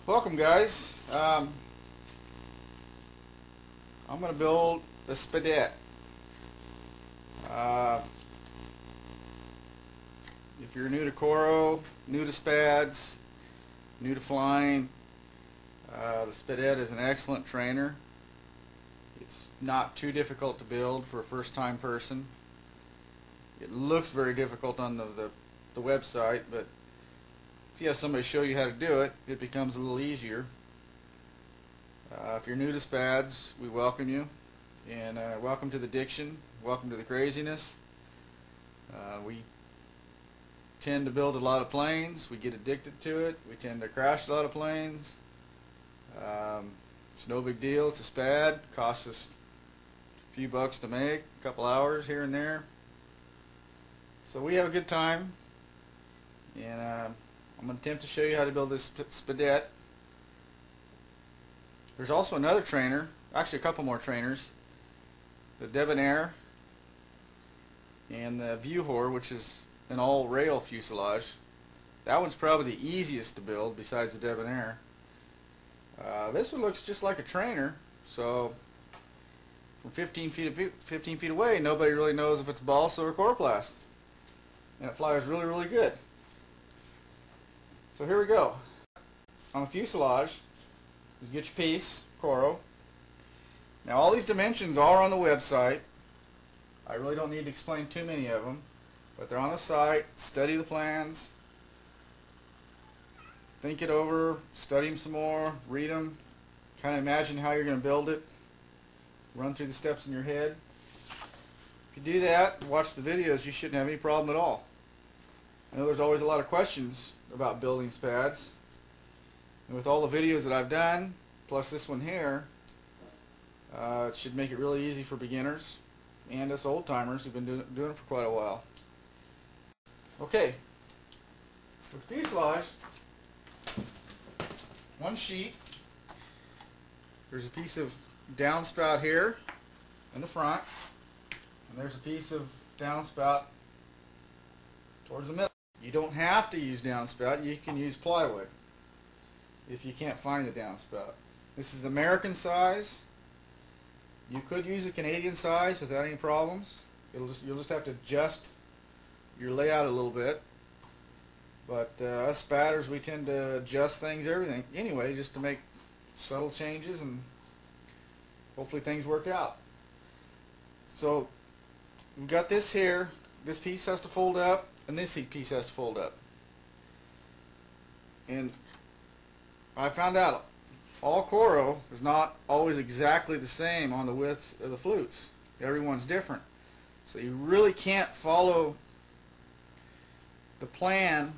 Welcome, guys. I'm going to build a spadet. If you're new to Coro, new to spads, new to flying, the spadet is an excellent trainer. It's not too difficult to build for a first-time person. It looks very difficult on the website, but if you have somebody show you how to do it, it becomes a little easier. If you're new to spads, we welcome you, and welcome to the diction, welcome to the craziness. We tend to build a lot of planes, we get addicted to it, we tend to crash a lot of planes. It's no big deal, it's a spad, costs us a few bucks to make, a couple hours here and there. So we have a good time, and I'm going to attempt to show you how to build this spadet. There's also another trainer, actually a couple more trainers, the debonair and the Viewhor, which is an all-rail fuselage. That one's probably the easiest to build besides the debonair. This one looks just like a trainer, so from 15 feet away, nobody really knows if it's balsa or coroplast, and it flies really, really good. So here we go. On the fuselage, you get your piece, Coro. Now all these dimensions are on the website. I really don't need to explain too many of them, but they're on the site. Study the plans. Think it over, study them some more, read them, kind of imagine how you're going to build it, run through the steps in your head. If you do that, watch the videos, you shouldn't have any problem at all. I know there's always a lot of questions about building spads, and with all the videos that I've done, plus this one here, it should make it really easy for beginners and us old-timers who've been doing it for quite a while. Okay, with fuselage, one sheet, there's a piece of downspout here in the front, and there's a piece of downspout towards the middle. You don't have to use downspout, you can use plywood if you can't find the downspout. This is American size. You could use a Canadian size without any problems. You'll just have to adjust your layout a little bit. But us spatters, we tend to adjust everything anyway, just to make subtle changes, and hopefully things work out. So we've got this here. This piece has to fold up, and this piece has to fold up. And I found out all Coro is not always exactly the same on the widths of the flutes. Everyone's different. So you really can't follow the plan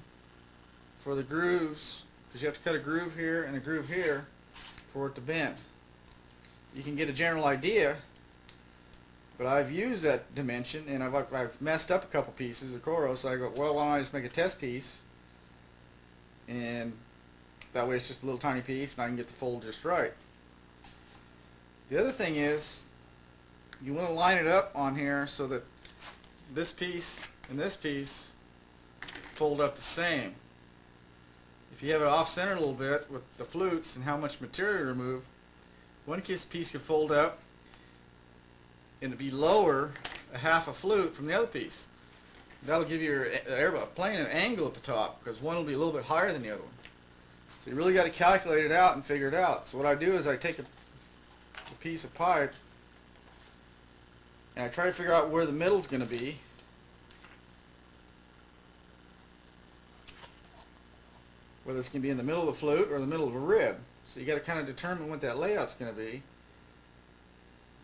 for the grooves, because you have to cut a groove here and a groove here for it to bend. You can get a general idea, but I've used that dimension, and I've messed up a couple pieces of Coro, so I go, well, why don't I just make a test piece, and that way it's just a little tiny piece and I can get the fold just right. The other thing is, you want to line it up on here so that this piece and this piece fold up the same. If you have it off-center a little bit with the flutes and how much material you remove, one piece could fold up and it'd be lower a half a flute from the other piece. That'll give your plane an angle at the top, because one will be a little bit higher than the other one. So you really got to calculate it out and figure it out. So what I do is I take a piece of pipe and I try to figure out where the middle is going to be. Whether it's going to be in the middle of the flute or the middle of a rib. So you got to kind of determine what that layout's going to be.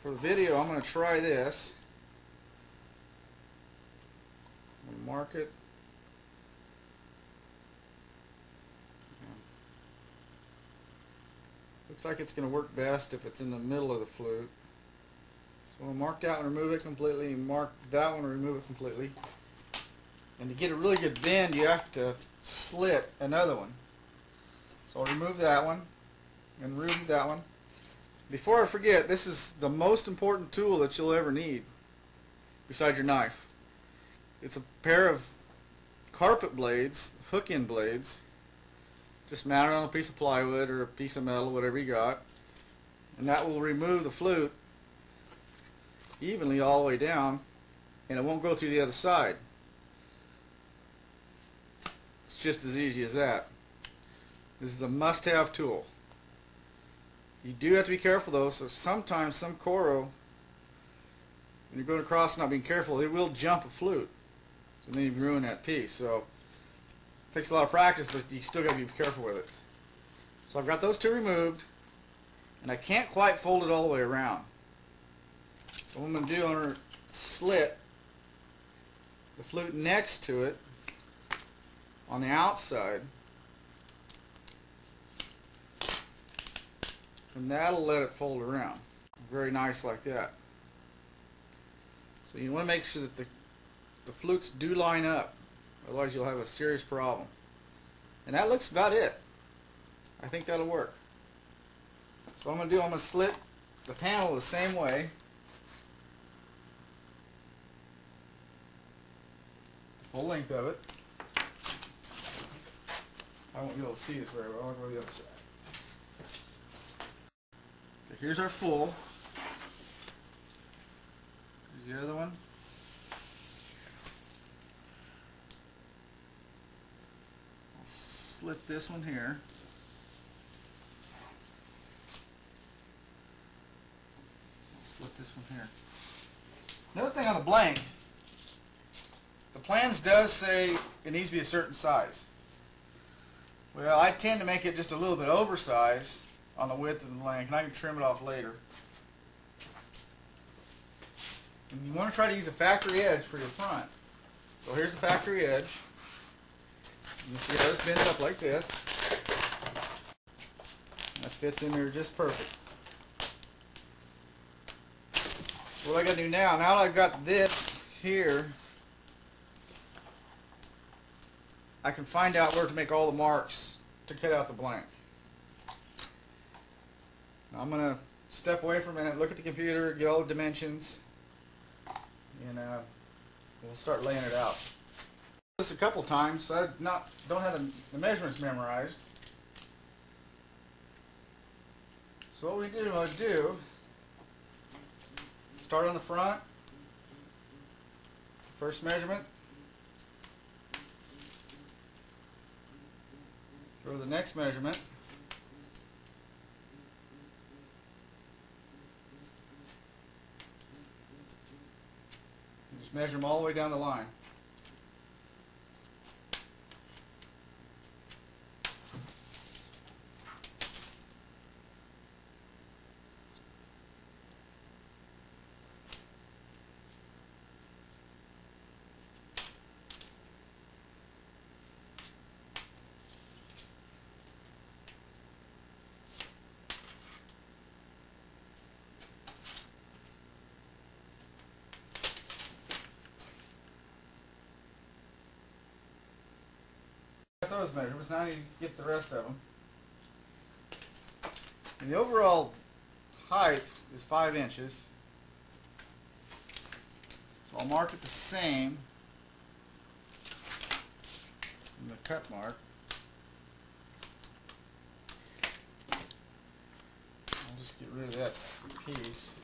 For the video, I'm going to try this. I'm going to mark it. Looks like it's going to work best if it's in the middle of the flute. So I'll mark that one, remove it completely, and mark that one, remove it completely. And to get a really good bend, you have to slit another one. So I'll remove that one and remove that one. Before I forget, this is the most important tool that you'll ever need besides your knife. It's a pair of carpet blades, hook-in blades, just mount it on a piece of plywood or a piece of metal, whatever you got, and that will remove the flute evenly all the way down, and it won't go through the other side. It's just as easy as that. This is a must-have tool. You do have to be careful though, so sometimes some Coro, when you're going across not being careful, it will jump a flute. So then you ruin that piece. So it takes a lot of practice, but you still got to be careful with it. So I've got those two removed, and I can't quite fold it all the way around. So what I'm going to do, I'm going to slit the flute next to it on the outside, and that'll let it fold around. Very nice like that. So you want to make sure that the flutes do line up, otherwise you'll have a serious problem. And that looks about it. I think that'll work. So what I'm going to do, I'm going to slit the panel the same way. Full length of it. I won't be able to see this very well. I'll go to the other side. Okay, here's our full. Here's the other one. I'll slit this one here. I'll slit this one here. Another thing on the blank, the plans does say it needs to be a certain size. Well, I tend to make it just a little bit oversized on the width and the length, and I can trim it off later. And you want to try to use a factory edge for your front. So here's the factory edge. You can see how this bends up like this. That fits in there just perfect. So what I got to do now that I've got this here, I can find out where to make all the marks to cut out the blank. Now I'm going to step away for a minute, look at the computer, get all the dimensions, and we'll start laying it out. This a couple times, so I don't have the measurements memorized. So what we do, start on the front, first measurement, go to the next measurement, and just measure them all the way down the line. Those measurements. Now I need to get the rest of them. And the overall height is 5 inches. So I'll mark it the same in the cut mark. I'll just get rid of that piece.